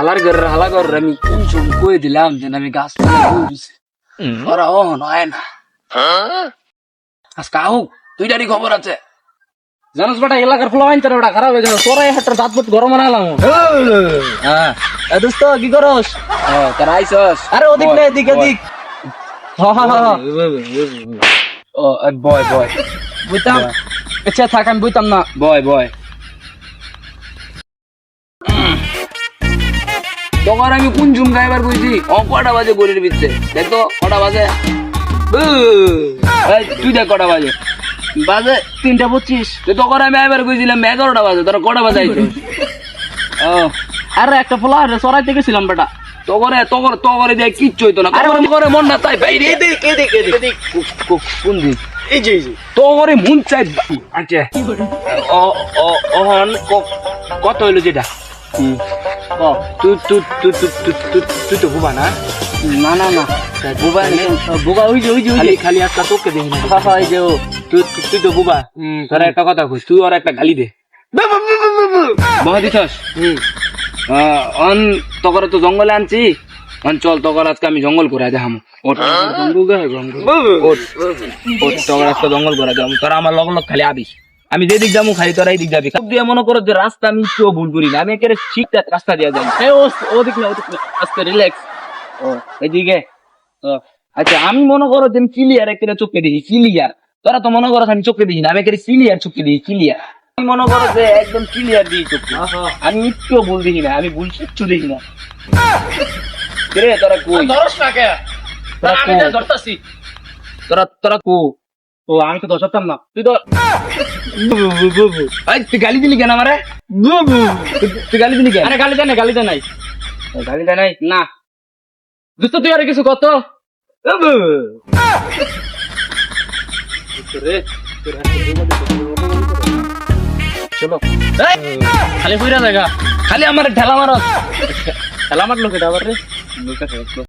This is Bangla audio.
হালার ঘর আমি কোন চুম কই দিলাম যে আমি গাছ ওরা ও নয় না আজকে আহ দুইটারই খবর আছে জানোস বেটা এলাকার ফলো আইন তোরা খারাপ হয়ে গেল তোরা হাটটা দাঁত মত গরম বানালাম হ্যাঁ দোস্ত কি করস তোরা আইছস আরে ওদিক না এদিক এদিক ও বয় বুঝতাম আচ্ছা থাক আমি বুঝতাম না বয় তখন আমি কোন ঝুম গাইবার কইছি কটা বাজে গলির ভিতরে দেখতো কটা বাজে তুই দেখ কটা বাজে 3:25 তখন আমি আইবার কইছিলাম 11টা বাজে তোরা কটা বাজে আইছিস আরে একটা পোলা সরাইতে গেছিলাম বেটা তগরে দেখ কিচ্ছু হইতো না করে মন না তাই ভাই কোন দিক এই যে তগরে মন চাই আচ্ছা কত হইলো যেটা তুই তো বুবা না বুবা ওই যে খালি একটা তোকে দেখি তুই তো বুবা তোরা একটা কথা কইস তুই ওর একটা গালি দে বহ দিছস তগরে তো জঙ্গলে আনছি চল তগর আজকে আমি জঙ্গল করে দেখাম তগর আজকে জঙ্গল করে দেখাম তোরা আমার লগ খালি আবিস আমি যে দিক যাবো খালি তোরা এই দিক যাবি সব দিয়ে মনে করো যে রাস্তা আমি কেউ ভুল করি না আমি একেবারে ঠিকঠাক রাস্তা দিয়ে যাই ওদিক না আজকে রিল্যাক্স এদিকে আচ্ছা আমি মনে করো যে ক্লিয়ার একটা চোখে দেখি ক্লিয়ার তোরা তো মনে করো আমি চোখে দেখি না আমি একেবারে ক্লিয়ার চোখে দেখি ক্লিয়ার আমি মনে করো যে একদম ক্লিয়ার দিই চোখে আমি একটু ভুল দেখি না আমি ভুল কিচ্ছু দেখি না তোরা কই তোরা কো ও আমি তো দশতাম না তুই তো তুই গালি দিলি কেন আমারে তুই গালি দিলি কেন আরে গালি দেয় নাই না দোস্ত তুই আরে কিছু কত চলো খালি কইরা জায়গা খালি আমার ঠেলা মারো ঠেলা মারলো কেটা আবার রে